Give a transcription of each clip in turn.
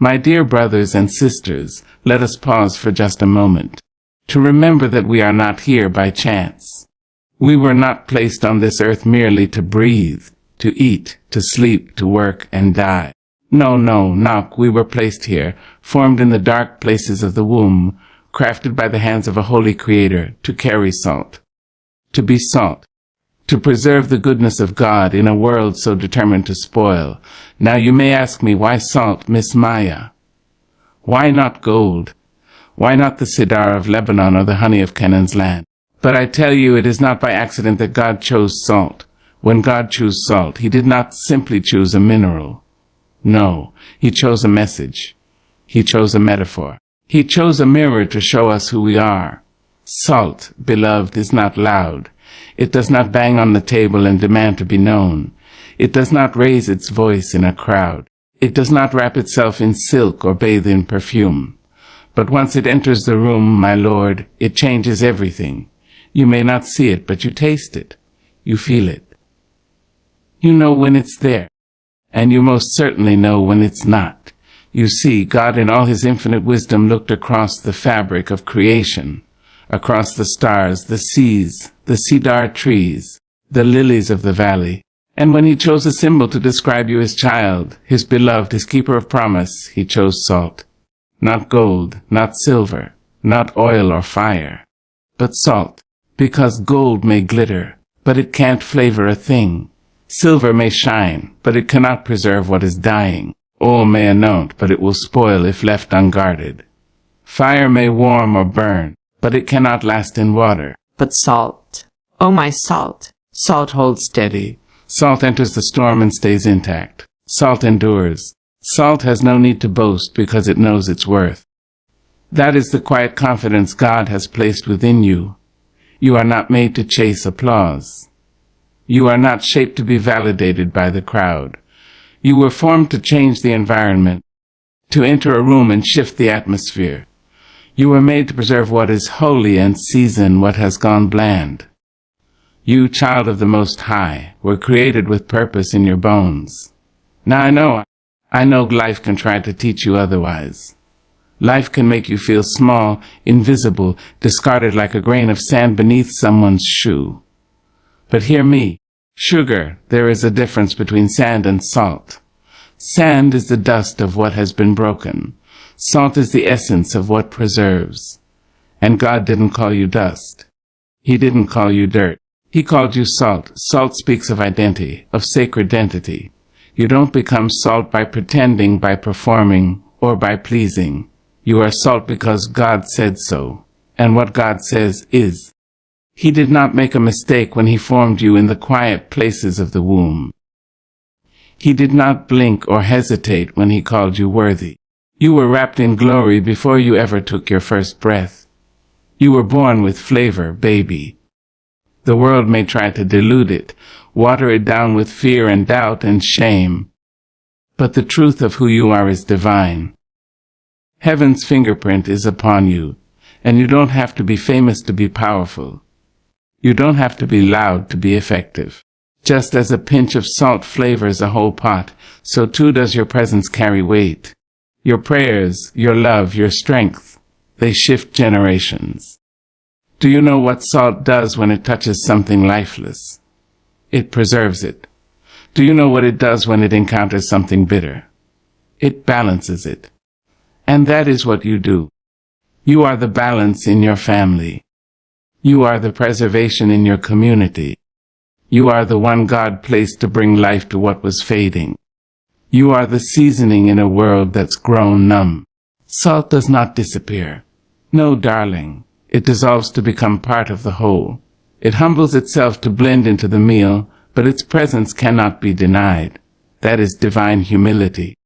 My dear brothers and sisters, let us pause for just a moment to remember that we are not here by chance. We were not placed on this earth merely to breathe, to eat, to sleep, to work, and die. No, we were placed here, formed in the dark places of the womb, crafted by the hands of a holy Creator, to carry salt. To be salt. To preserve the goodness of God in a world so determined to spoil. Now you may ask me, why salt, Miss Maya? Why not gold? Why not the cedar of Lebanon or the honey of Canaan's land? But I tell you, it is not by accident that God chose salt. When God chose salt, he did not simply choose a mineral. No, he chose a message. He chose a metaphor. He chose a mirror to show us who we are. Salt, beloved, is not loud. It does not bang on the table and demand to be known. It does not raise its voice in a crowd. It does not wrap itself in silk or bathe in perfume. But once it enters the room, my Lord, it changes everything. You may not see it, but you taste it. You feel it. You know when it's there. And you most certainly know when it's not. You see, God in all his infinite wisdom looked across the fabric of creation, across the stars, the seas, the cedar trees, the lilies of the valley. And when he chose a symbol to describe you as child, his beloved, his keeper of promise, he chose salt. Not gold, not silver, not oil or fire, but salt. Because gold may glitter, but it can't flavor a thing. Silver may shine, but it cannot preserve what is dying. Oil may anoint, but it will spoil if left unguarded. Fire may warm or burn, but it cannot last in water. But salt, oh my salt, salt holds Steady. Salt enters the storm and stays intact. Salt endures. Salt has no need to boast because it knows its worth. That is the quiet confidence God has placed within you. You are not made to chase applause. You are not shaped to be validated by the crowd. You were formed to change the environment, to enter a room and shift the atmosphere. You were made to preserve what is holy and season what has gone bland. You, child of the Most High, were created with purpose in your bones. Now I know life can try to teach you otherwise. Life can make you feel small, invisible, discarded like a grain of sand beneath someone's shoe. But hear me. Sugar, there is a difference between sand and salt. Sand is the dust of what has been broken. Salt is the essence of what preserves. And God didn't call you dust. He didn't call you dirt. He called you salt. Salt speaks of identity, of sacred identity. You don't become salt by pretending, by performing, or by pleasing. You are salt because God said so, and what God says is. He did not make a mistake when he formed you in the quiet places of the womb. He did not blink or hesitate when he called you worthy. You were wrapped in glory before you ever took your first breath. You were born with flavor, baby. The world may try to dilute it, water it down with fear and doubt and shame. But the truth of who you are is divine. Heaven's fingerprint is upon you, and you don't have to be famous to be powerful. You don't have to be loud to be effective. Just as a pinch of salt flavors a whole pot, so too does your presence carry weight. Your prayers, your love, your strength, they shift generations. Do you know what salt does when it touches something lifeless? It preserves it. Do you know what it does when it encounters something bitter? It balances it. And that is what you do. You are the balance in your family. You are the preservation in your community. You are the one God placed to bring life to what was fading. You are the seasoning in a world that's grown numb. Salt does not disappear. No, darling. It dissolves to become part of the whole. It humbles itself to blend into the meal, but its presence cannot be denied. That is divine humility.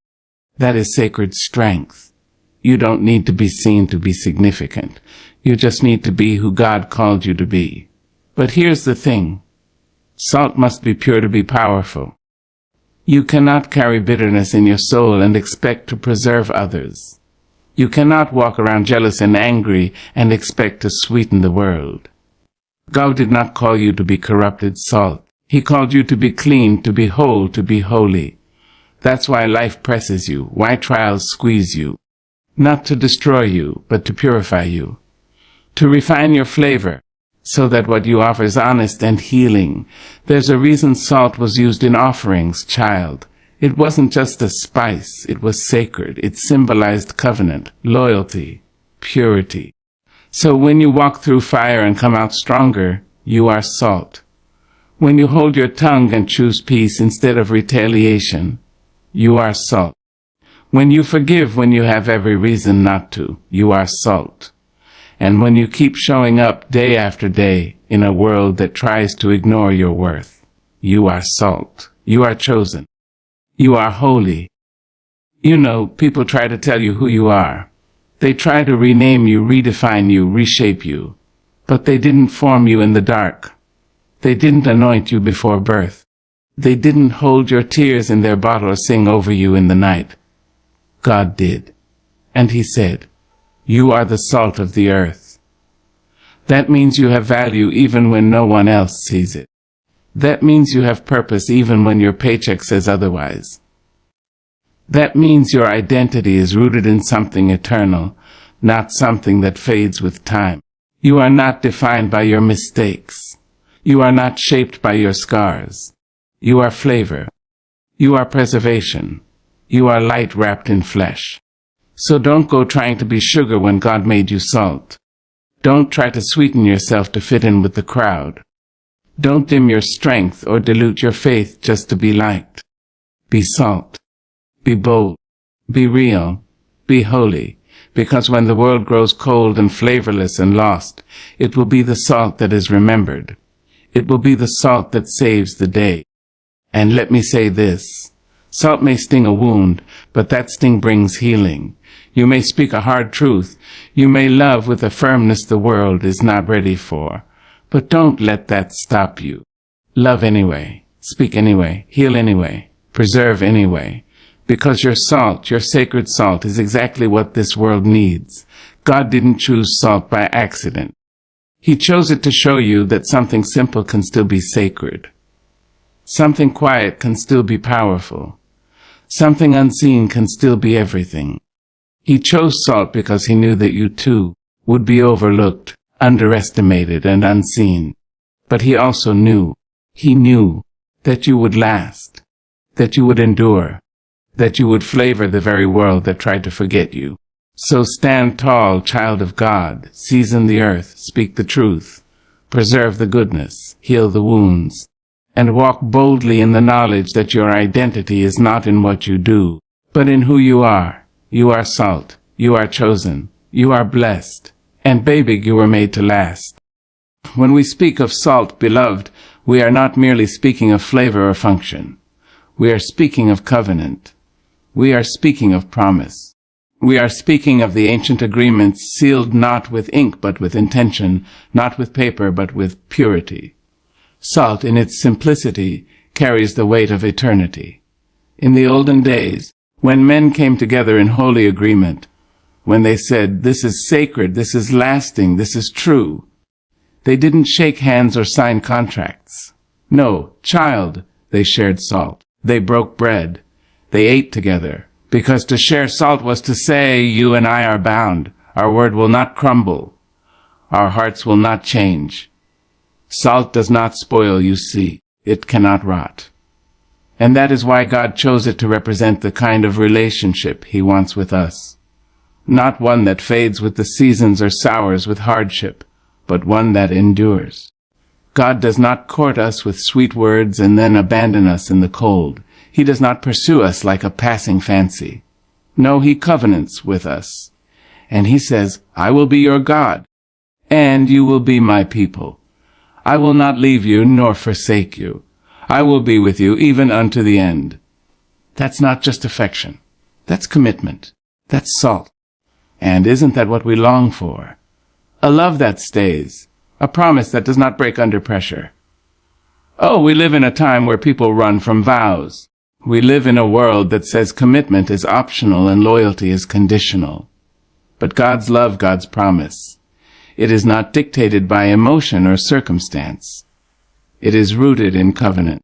That is sacred strength. You don't need to be seen to be significant. You just need to be who God called you to be. But here's the thing. Salt must be pure to be powerful. You cannot carry bitterness in your soul and expect to preserve others. You cannot walk around jealous and angry and expect to sweeten the world. God did not call you to be corrupted salt. He called you to be clean, to be whole, to be holy. That's why life presses you, why trials squeeze you. Not to destroy you, but to purify you. To refine your flavor, so that what you offer is honest and healing. There's a reason salt was used in offerings, child. It wasn't just a spice, it was sacred. It symbolized covenant, loyalty, purity. So when you walk through fire and come out stronger, you are salt. When you hold your tongue and choose peace instead of retaliation, you are salt. When you forgive when you have every reason not to, you are salt. And when you keep showing up day after day in a world that tries to ignore your worth, you are salt. You are chosen. You are holy. You know, people try to tell you who you are. They try to rename you, redefine you, reshape you. But they didn't form you in the dark. They didn't anoint you before birth. They didn't hold your tears in their bottle or sing over you in the night. God did. And he said, "You are the salt of the earth." That means you have value even when no one else sees it. That means you have purpose even when your paycheck says otherwise. That means your identity is rooted in something eternal, not something that fades with time. You are not defined by your mistakes. You are not shaped by your scars. You are flavor. You are preservation. You are light wrapped in flesh. So don't go trying to be sugar when God made you salt. Don't try to sweeten yourself to fit in with the crowd. Don't dim your strength or dilute your faith just to be liked. Be salt. Be bold. Be real. Be holy. Because when the world grows cold and flavorless and lost, it will be the salt that is remembered. It will be the salt that saves the day. And let me say this. Salt may sting a wound, but that sting brings healing. You may speak a hard truth. You may love with a firmness the world is not ready for. But don't let that stop you. Love anyway. Speak anyway. Heal anyway. Preserve anyway. Because your salt, your sacred salt, is exactly what this world needs. God didn't choose salt by accident. He chose it to show you that something simple can still be sacred. Something quiet can still be powerful. Something unseen can still be everything. He chose salt because he knew that you too would be overlooked, underestimated, and unseen. But he also knew, that you would last, that you would endure, that you would flavor the very world that tried to forget you. So stand tall, child of God, season the earth, speak the truth, preserve the goodness, heal the wounds, and walk boldly in the knowledge that your identity is not in what you do, but in who you are. You are salt, you are chosen, you are blessed, and baby, you were made to last. When we speak of salt, beloved, we are not merely speaking of flavor or function. We are speaking of covenant. We are speaking of promise. We are speaking of the ancient agreements sealed not with ink but with intention, not with paper but with purity. Salt, in its simplicity, carries the weight of eternity. In the olden days, when men came together in holy agreement, when they said, "This is sacred, this is lasting, this is true," they didn't shake hands or sign contracts. No, child, they shared salt. They broke bread. They ate together. Because to share salt was to say, you and I are bound. Our word will not crumble. Our hearts will not change. Salt does not spoil, you see. It cannot rot. And that is why God chose it to represent the kind of relationship he wants with us. Not one that fades with the seasons or sours with hardship, but one that endures. God does not court us with sweet words and then abandon us in the cold. He does not pursue us like a passing fancy. No, he covenants with us. And he says, "I will be your God, and you will be my people. I will not leave you nor forsake you. I will be with you even unto the end." That's not just affection. That's commitment. That's salt. And isn't that what we long for? A love that stays. A promise that does not break under pressure. Oh, we live in a time where people run from vows. We live in a world that says commitment is optional and loyalty is conditional. But God's love, God's promise, it is not dictated by emotion or circumstance. It is rooted in covenant.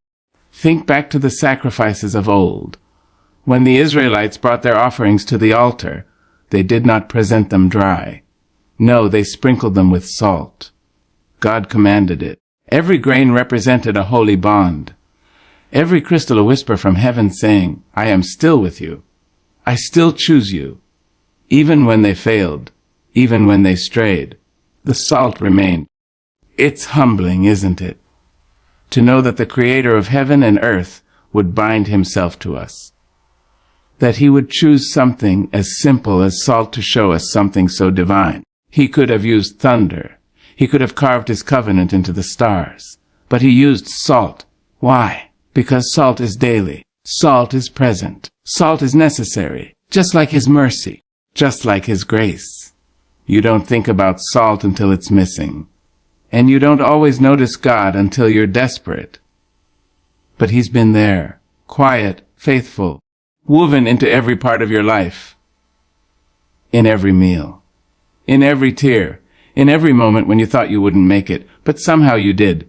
Think back to the sacrifices of old. When the Israelites brought their offerings to the altar, they did not present them dry. No, they sprinkled them with salt. God commanded it. Every grain represented a holy bond. Every crystal a whisper from heaven saying, I am still with you. I still choose you. Even when they failed, even when they strayed, the salt remained. It's humbling, isn't it? To know that the Creator of heaven and earth would bind himself to us. That he would choose something as simple as salt to show us something so divine. He could have used thunder. He could have carved his covenant into the stars. But he used salt. Why? Because salt is daily. Salt is present. Salt is necessary. Just like his mercy. Just like his grace. You don't think about salt until it's missing. And you don't always notice God until you're desperate. But he's been there, quiet, faithful, woven into every part of your life. In every meal. In every tear. In every moment when you thought you wouldn't make it, but somehow you did.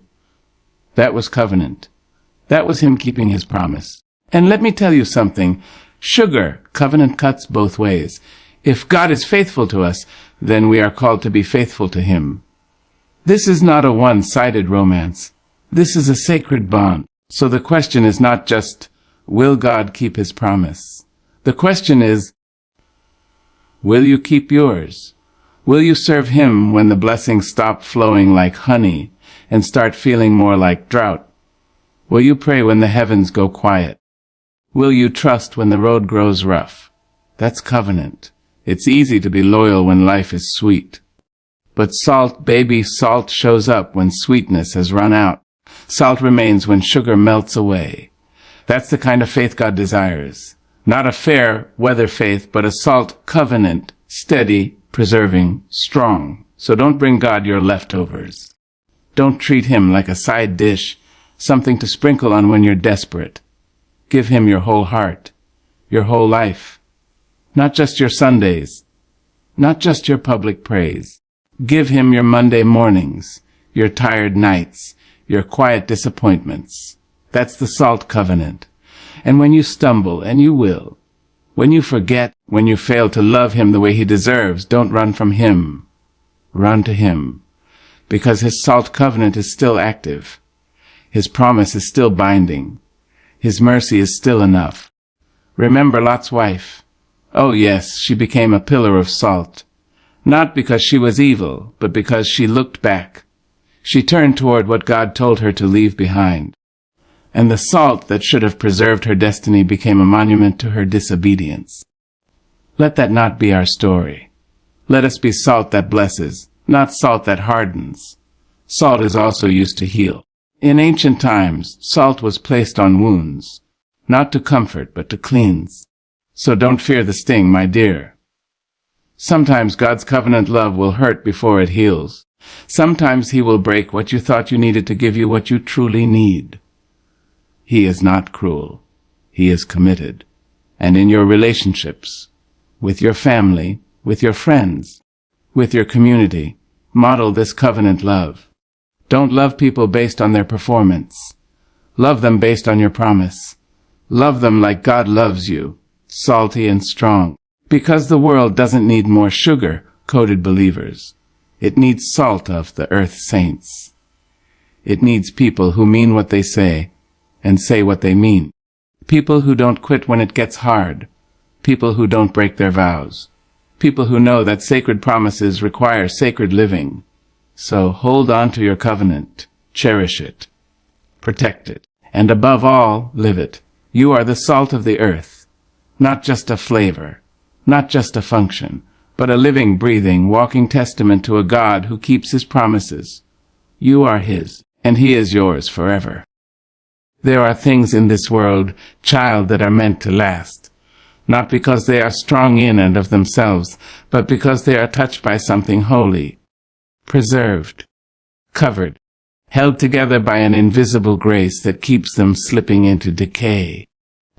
That was covenant. That was him keeping his promise. And let me tell you something. Sugar, covenant cuts both ways. If God is faithful to us, then we are called to be faithful to him. This is not a one-sided romance. This is a sacred bond. So the question is not just, will God keep his promise? The question is, will you keep yours? Will you serve him when the blessings stop flowing like honey and start feeling more like drought? Will you pray when the heavens go quiet? Will you trust when the road grows rough? That's covenant. It's easy to be loyal when life is sweet. But salt, baby, salt shows up when sweetness has run out. Salt remains when sugar melts away. That's the kind of faith God desires. Not a fair weather faith, but a salt covenant, steady, preserving, strong. So don't bring God your leftovers. Don't treat him like a side dish, something to sprinkle on when you're desperate. Give him your whole heart, your whole life. Not just your Sundays, not just your public praise. Give him your Monday mornings, your tired nights, your quiet disappointments. That's the salt covenant. And when you stumble, and you will, when you forget, when you fail to love him the way he deserves, don't run from him. Run to him. Because his salt covenant is still active. His promise is still binding. His mercy is still enough. Remember Lot's wife. Oh yes, she became a pillar of salt. Not because she was evil, but because she looked back. She turned toward what God told her to leave behind. And the salt that should have preserved her destiny became a monument to her disobedience. Let that not be our story. Let us be salt that blesses, not salt that hardens. Salt is also used to heal. In ancient times, salt was placed on wounds, not to comfort, but to cleanse. So don't fear the sting, my dear. Sometimes God's covenant love will hurt before it heals. Sometimes he will break what you thought you needed to give you what you truly need. He is not cruel. He is committed. And in your relationships, with your family, with your friends, with your community, model this covenant love. Don't love people based on their performance. Love them based on your promise. Love them like God loves you, salty and strong. Because the world doesn't need more sugar-coated believers. It needs salt of the earth saints. It needs people who mean what they say and say what they mean. People who don't quit when it gets hard. People who don't break their vows. People who know that sacred promises require sacred living. So hold on to your covenant. Cherish it. Protect it. And above all, live it. You are the salt of the earth. Not just a flavor. Not just a function, but a living, breathing, walking testament to a God who keeps his promises. You are his, and he is yours forever. There are things in this world, child, that are meant to last, not because they are strong in and of themselves, but because they are touched by something holy, preserved, covered, held together by an invisible grace that keeps them slipping into decay.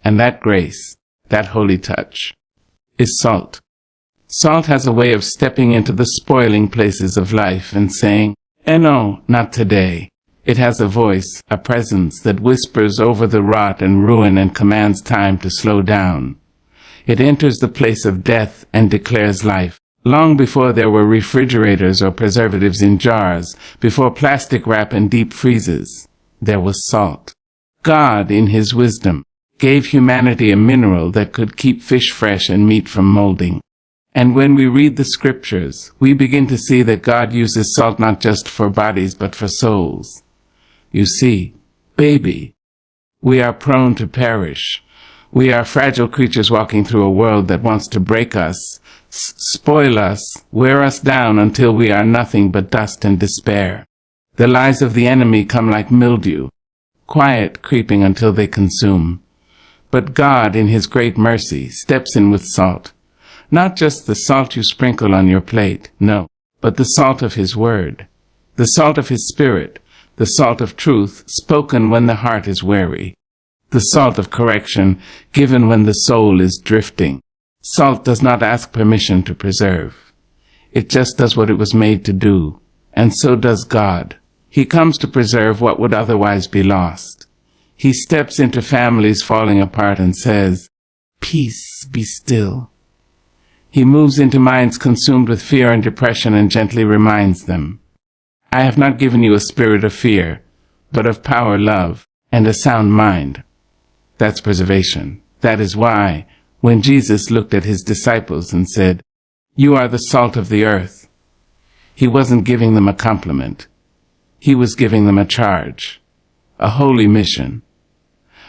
And that grace, that holy touch, is salt. Salt has a way of stepping into the spoiling places of life and saying, "Eh no, not today. It has a voice, a presence that whispers over the rot and ruin and commands time to slow down. It enters the place of death and declares life. Long before there were refrigerators or preservatives in jars, before plastic wrap and deep freezes, there was salt. God, in His wisdom, gave humanity a mineral that could keep fish fresh and meat from molding. And when we read the scriptures, we begin to see that God uses salt not just for bodies but for souls. You see, baby, we are prone to perish. We are fragile creatures walking through a world that wants to break us, spoil us, wear us down until we are nothing but dust and despair. The lies of the enemy come like mildew, quiet, creeping until they consume. But God, in His great mercy, steps in with salt. Not just the salt you sprinkle on your plate, no, but the salt of His word, the salt of His Spirit, the salt of truth spoken when the heart is weary, the salt of correction given when the soul is drifting. Salt does not ask permission to preserve. It just does what it was made to do, and so does God. He comes to preserve what would otherwise be lost. He steps into families falling apart and says, "Peace, be still." He moves into minds consumed with fear and depression and gently reminds them, "I have not given you a spirit of fear, but of power, love, and a sound mind." That's preservation. That is why, when Jesus looked at His disciples and said, "You are the salt of the earth," He wasn't giving them a compliment. He was giving them a charge, a holy mission,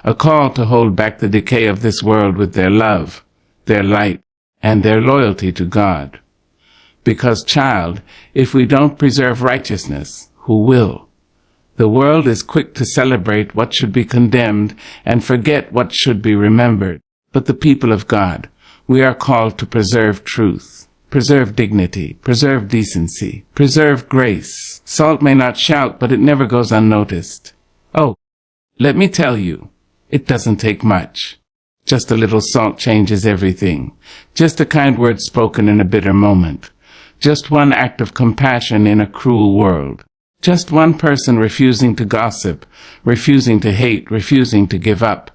a call to hold back the decay of this world with their love, their light, and their loyalty to God. Because, child, if we don't preserve righteousness, who will? The world is quick to celebrate what should be condemned and forget what should be remembered. But the people of God, we are called to preserve truth, preserve dignity, preserve decency, preserve grace. Salt may not shout, but it never goes unnoticed. Oh, let me tell you, it doesn't take much. Just a little salt changes everything. Just a kind word spoken in a bitter moment. Just one act of compassion in a cruel world. Just one person refusing to gossip, refusing to hate, refusing to give up.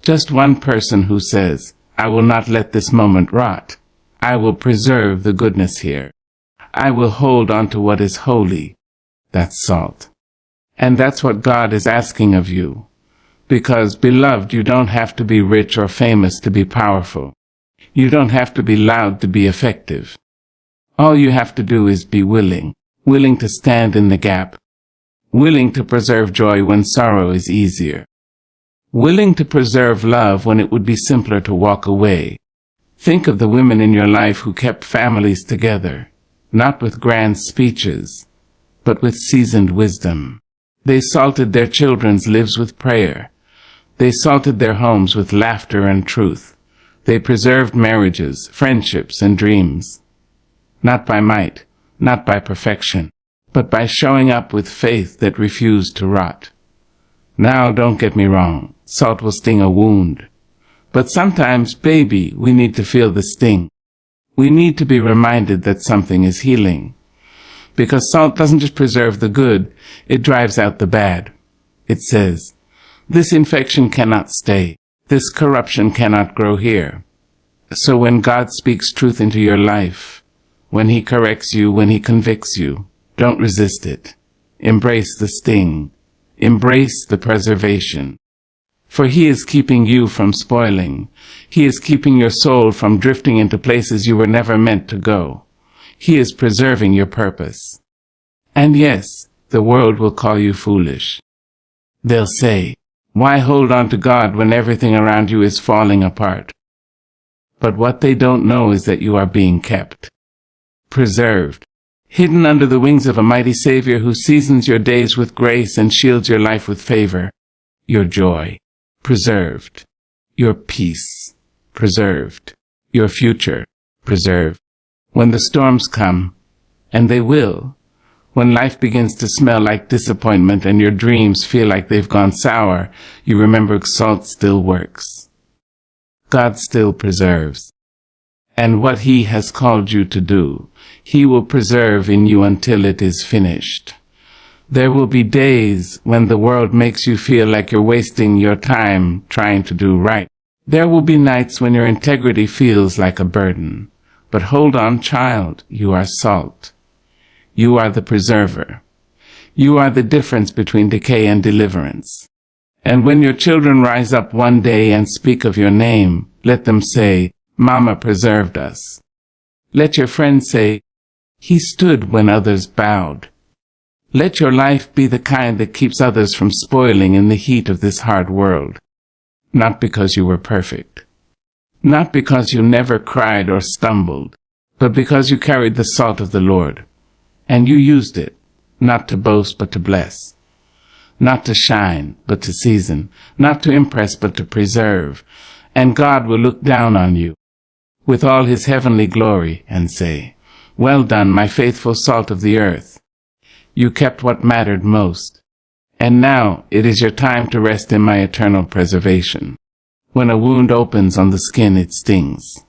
Just one person who says, "I will not let this moment rot. I will preserve the goodness here. I will hold on to what is holy." That's salt. And that's what God is asking of you. Because, beloved, you don't have to be rich or famous to be powerful. You don't have to be loud to be effective. All you have to do is be willing to stand in the gap, willing to preserve joy when sorrow is easier, willing to preserve love when it would be simpler to walk away. Think of the women in your life who kept families together, not with grand speeches, but with seasoned wisdom. They salted their children's lives with prayer. They salted their homes with laughter and truth. They preserved marriages, friendships, and dreams. Not by might, not by perfection, but by showing up with faith that refused to rot. Now, don't get me wrong, salt will sting a wound. But sometimes, baby, we need to feel the sting. We need to be reminded that something is healing. Because salt doesn't just preserve the good, it drives out the bad. It says, "This infection cannot stay. This corruption cannot grow here." So when God speaks truth into your life, when He corrects you, when He convicts you, don't resist it. Embrace the sting. Embrace the preservation. For He is keeping you from spoiling. He is keeping your soul from drifting into places you were never meant to go. He is preserving your purpose. And yes, the world will call you foolish. They'll say, "Why hold on to God when everything around you is falling apart?" But what they don't know is that you are being kept, preserved, hidden under the wings of a mighty Savior who seasons your days with grace and shields your life with favor. Your joy, preserved. Your peace, preserved. Your future, preserved. When the storms come, and they will, when life begins to smell like disappointment and your dreams feel like they've gone sour, you remember salt still works. God still preserves. And what He has called you to do, He will preserve in you until it is finished. There will be days when the world makes you feel like you're wasting your time trying to do right. There will be nights when your integrity feels like a burden. But hold on, child, you are salt. You are the preserver. You are the difference between decay and deliverance. And when your children rise up one day and speak of your name, let them say, Mama preserved us. Let your friends say, he stood when others bowed. Let your life be the kind that keeps others from spoiling in the heat of this hard world. Not because you were perfect. Not because you never cried or stumbled, but because you carried the salt of the Lord. And you used it, not to boast but to bless. Not to shine, but to season. Not to impress, but to preserve. And God will look down on you with all his heavenly glory and say, well done, my faithful salt of the earth. You kept what mattered most. And now it is your time to rest in my eternal preservation. When a wound opens on the skin, it stings.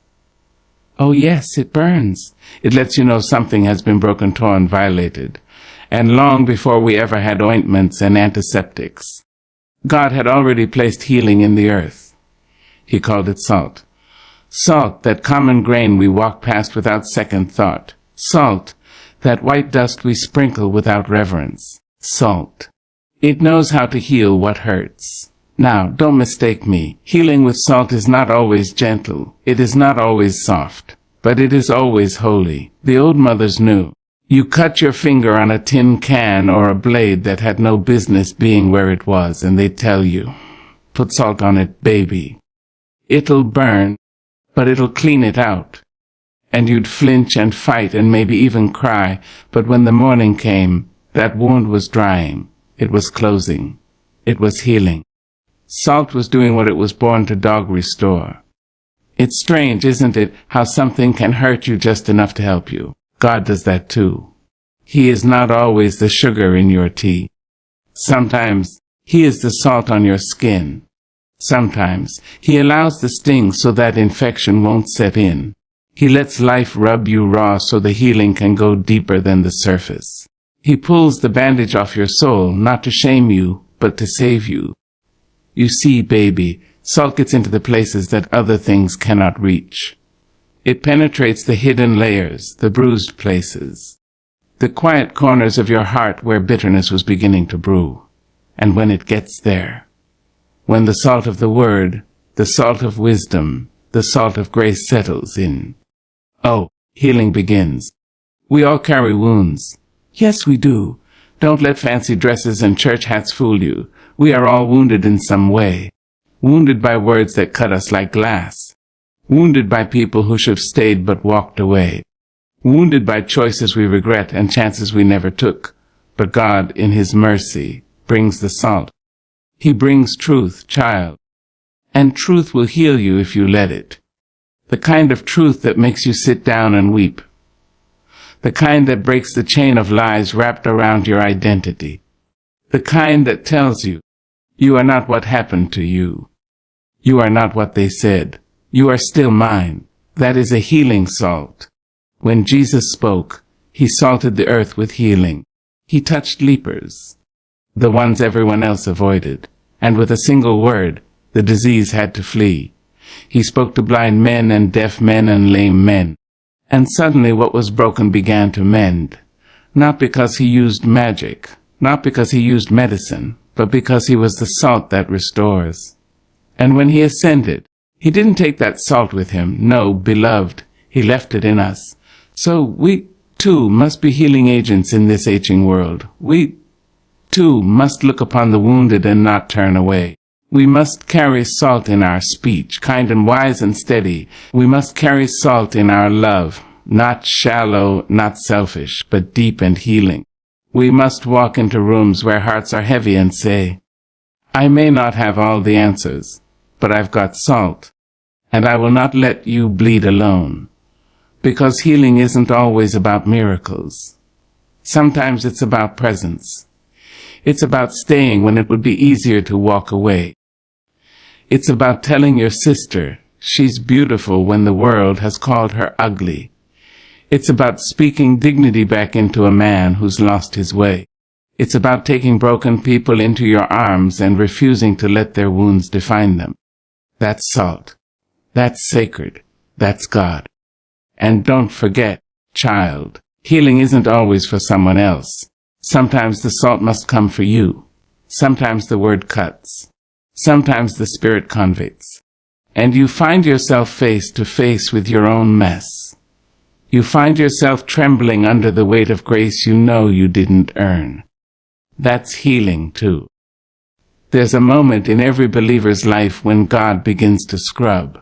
Oh yes, it burns. It lets you know something has been broken, torn, violated. And long before we ever had ointments and antiseptics, God had already placed healing in the earth. He called it salt. Salt, that common grain we walk past without second thought. Salt, that white dust we sprinkle without reverence. Salt. It knows how to heal what hurts. Now, don't mistake me. Healing with salt is not always gentle. It is not always soft. But it is always holy. The old mothers knew. You cut your finger on a tin can or a blade that had no business being where it was, and they'd tell you, put salt on it, baby. It'll burn, but it'll clean it out. And you'd flinch and fight and maybe even cry, but when the morning came, that wound was drying. It was closing. It was healing. Salt was doing what it was born to dog restore. It's strange, isn't it, how something can hurt you just enough to help you. God does that too. He is not always the sugar in your tea. Sometimes he is the salt on your skin. Sometimes he allows the sting so that infection won't set in. He lets life rub you raw so the healing can go deeper than the surface. He pulls the bandage off your soul, not to shame you, but to save you. You see, baby, salt gets into the places that other things cannot reach. It penetrates the hidden layers, the bruised places, the quiet corners of your heart where bitterness was beginning to brew. And when it gets there, when the salt of the word, the salt of wisdom, the salt of grace settles in, oh, healing begins. We all carry wounds. Yes, we do. Don't let fancy dresses and church hats fool you. We are all wounded in some way. Wounded by words that cut us like glass. Wounded by people who should have stayed but walked away. Wounded by choices we regret and chances we never took. But God, in his mercy, brings the salt. He brings truth, child. And truth will heal you if you let it. The kind of truth that makes you sit down and weep. The kind that breaks the chain of lies wrapped around your identity. The kind that tells you, you are not what happened to you. You are not what they said. You are still mine. That is a healing salt. When Jesus spoke, he salted the earth with healing. He touched lepers, the ones everyone else avoided, and with a single word, the disease had to flee. He spoke to blind men and deaf men and lame men. And suddenly what was broken began to mend. Not because he used magic, not because he used medicine, but because he was the salt that restores. And when he ascended, he didn't take that salt with him. No, beloved, he left it in us. So we, too, must be healing agents in this aging world. We, too, must look upon the wounded and not turn away. We must carry salt in our speech, kind and wise and steady. We must carry salt in our love, not shallow, not selfish, but deep and healing. We must walk into rooms where hearts are heavy and say, I may not have all the answers, but I've got salt, and I will not let you bleed alone. Because healing isn't always about miracles. Sometimes it's about presence. It's about staying when it would be easier to walk away. It's about telling your sister she's beautiful when the world has called her ugly. It's about speaking dignity back into a man who's lost his way. It's about taking broken people into your arms and refusing to let their wounds define them. That's salt. That's sacred. That's God. And don't forget, child, healing isn't always for someone else. Sometimes the salt must come for you. Sometimes the word cuts. Sometimes the spirit convicts. And you find yourself face to face with your own mess. You find yourself trembling under the weight of grace you know you didn't earn. That's healing too. There's a moment in every believer's life when God begins to scrub,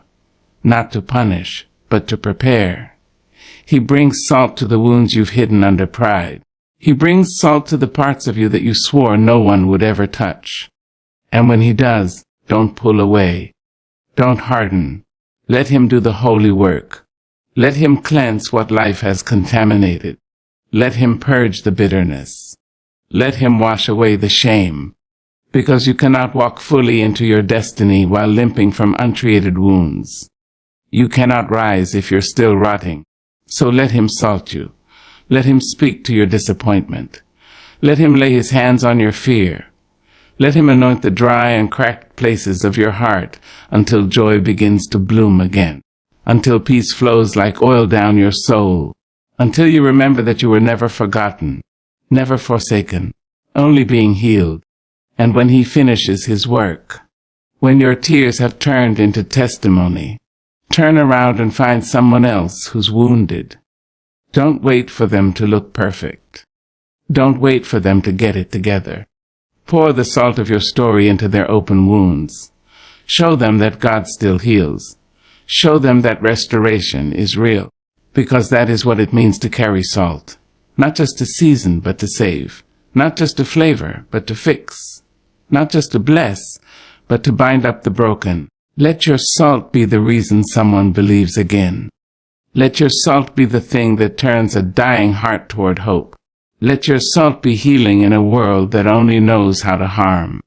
not to punish, but to prepare. He brings salt to the wounds you've hidden under pride. He brings salt to the parts of you that you swore no one would ever touch. And when he does, don't pull away. Don't harden. Let him do the holy work. Let him cleanse what life has contaminated. Let him purge the bitterness. Let him wash away the shame. Because you cannot walk fully into your destiny while limping from untreated wounds. You cannot rise if you're still rotting. So let him salt you. Let him speak to your disappointment. Let him lay his hands on your fear. Let him anoint the dry and cracked places of your heart until joy begins to bloom again, until peace flows like oil down your soul, until you remember that you were never forgotten, never forsaken, only being healed. And when he finishes his work, when your tears have turned into testimony, turn around and find someone else who's wounded. Don't wait for them to look perfect. Don't wait for them to get it together. Pour the salt of your story into their open wounds. Show them that God still heals. Show them that restoration is real, because that is what it means to carry salt. Not just to season, but to save. Not just to flavor, but to fix. Not just to bless, but to bind up the broken. Let your salt be the reason someone believes again. Let your salt be the thing that turns a dying heart toward hope. Let your salt be healing in a world that only knows how to harm.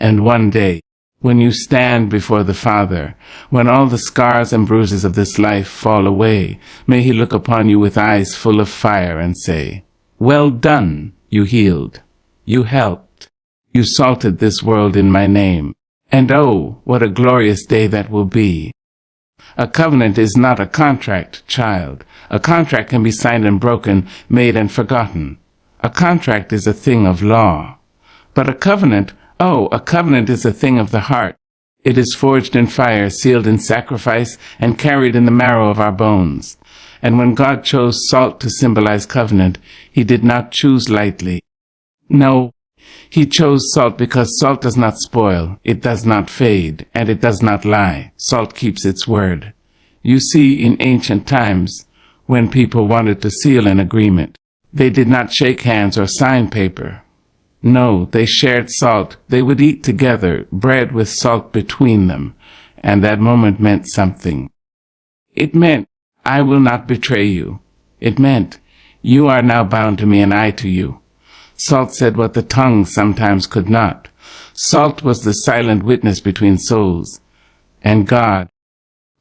And one day, when you stand before the Father, when all the scars and bruises of this life fall away, may he look upon you with eyes full of fire and say, "Well done, you healed. You helped. You salted this world in my name. And oh, what a glorious day that will be." A covenant is not a contract, child. A contract can be signed and broken, made and forgotten. A contract is a thing of law. But a covenant is a thing of the heart. It is forged in fire, sealed in sacrifice, and carried in the marrow of our bones. And when God chose salt to symbolize covenant, he did not choose lightly. No, he chose salt because salt does not spoil, it does not fade, and it does not lie. Salt keeps its word. You see, in ancient times, when people wanted to seal an agreement, they did not shake hands or sign paper. No, they shared salt. They would eat together, bread with salt between them, and that moment meant something. It meant, I will not betray you. It meant, you are now bound to me and I to you. Salt said what the tongue sometimes could not. Salt was the silent witness between souls. And God,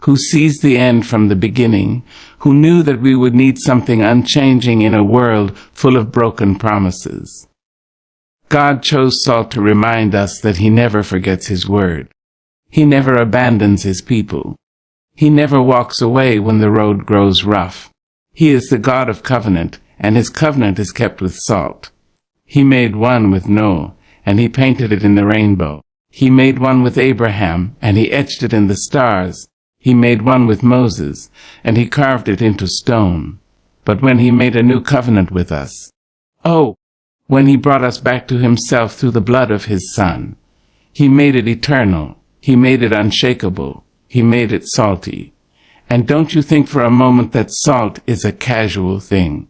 who sees the end from the beginning, who knew that we would need something unchanging in a world full of broken promises. God chose salt to remind us that he never forgets his word. He never abandons his people. He never walks away when the road grows rough. He is the God of covenant, and his covenant is kept with salt. He made one with Noah, and he painted it in the rainbow. He made one with Abraham, and he etched it in the stars. He made one with Moses, and he carved it into stone. But when he made a new covenant with us, when he brought us back to himself through the blood of his Son, he made it eternal. He made it unshakable. He made it salty. And don't you think for a moment that salt is a casual thing.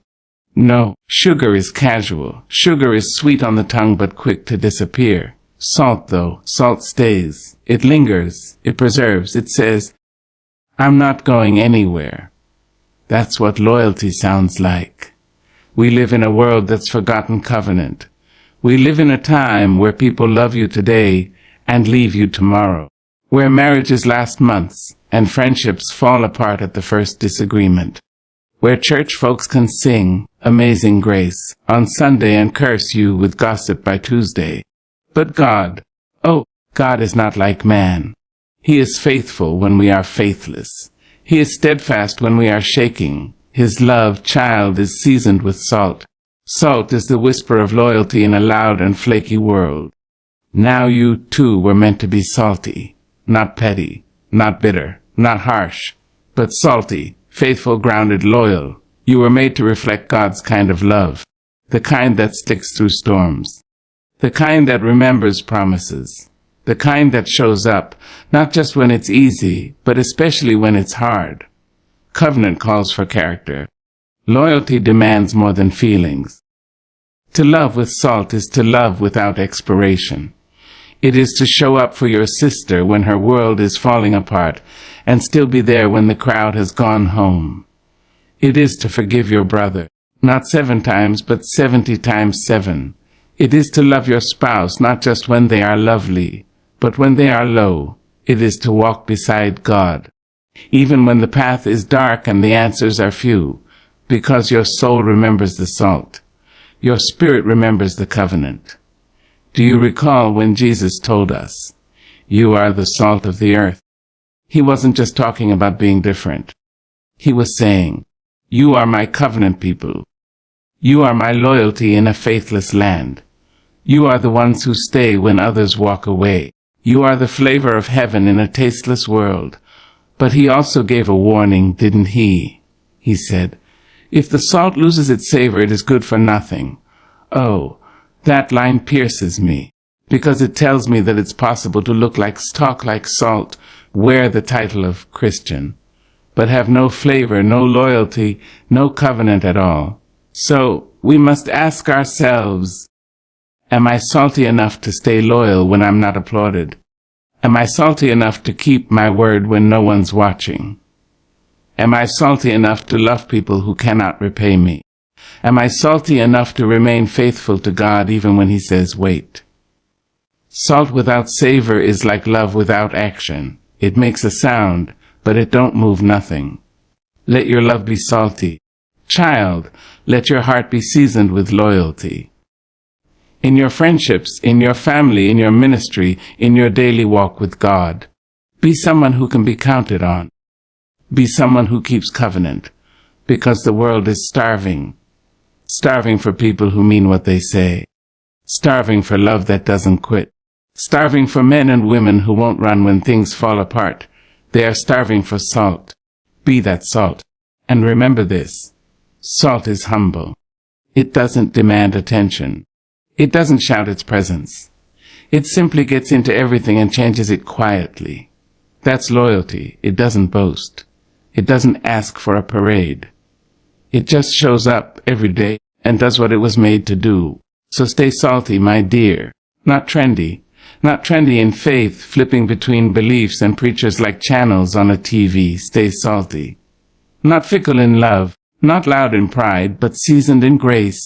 No, sugar is casual. Sugar is sweet on the tongue but quick to disappear. Salt, though, salt stays. It lingers. It preserves. It says, I'm not going anywhere. That's what loyalty sounds like. We live in a world that's forgotten covenant. We live in a time where people love you today and leave you tomorrow, where marriages last months and friendships fall apart at the first disagreement. where church folks can sing Amazing Grace on Sunday and curse you with gossip by Tuesday. But God, oh, God is not like man. He is faithful when we are faithless. He is steadfast when we are shaking. His love, child, is seasoned with salt. Salt is the whisper of loyalty in a loud and flaky world. Now you, too, were meant to be salty, not petty, not bitter, not harsh, but salty, faithful, grounded, loyal. You were made to reflect God's kind of love, the kind that sticks through storms, the kind that remembers promises, the kind that shows up, not just when it's easy, but especially when it's hard. Covenant calls for character. Loyalty demands more than feelings. To love with salt is to love without expiration. It is to show up for your sister when her world is falling apart and still be there when the crowd has gone home. It is to forgive your brother, not 7 times, but 70 times 7. It is to love your spouse, not just when they are lovely, but when they are low. It is to walk beside God, even when the path is dark and the answers are few, because your soul remembers the salt. Your spirit remembers the covenant. Do you recall when Jesus told us, "You are the salt of the earth"? He wasn't just talking about being different. He was saying, "You are my covenant people. You are my loyalty in a faithless land. You are the ones who stay when others walk away. You are the flavor of heaven in a tasteless world." But he also gave a warning, didn't he? He said, "If the salt loses its savor, it is good for nothing." Oh, that line pierces me, because it tells me that it's possible to talk like salt, wear the title of Christian, but have no flavor, no loyalty, no covenant at all. So we must ask ourselves, am I salty enough to stay loyal when I'm not applauded? Am I salty enough to keep my word when no one's watching? Am I salty enough to love people who cannot repay me? Am I salty enough to remain faithful to God even when He says wait? Salt without savor is like love without action. It makes a sound, but it don't move nothing. Let your love be salty. Child, let your heart be seasoned with loyalty. In your friendships, in your family, in your ministry, in your daily walk with God, be someone who can be counted on. Be someone who keeps covenant, because the world is starving. Starving for people who mean what they say. Starving for love that doesn't quit. Starving for men and women who won't run when things fall apart. They are starving for salt. Be that salt. And remember this. Salt is humble. It doesn't demand attention. It doesn't shout its presence. It simply gets into everything and changes it quietly. That's loyalty. It doesn't boast. It doesn't ask for a parade. It just shows up every day and does what it was made to do. So stay salty, my dear. Not trendy. Not trendy in faith, flipping between beliefs and preachers like channels on a TV. Stay salty. Not fickle in love. Not loud in pride, but seasoned in grace.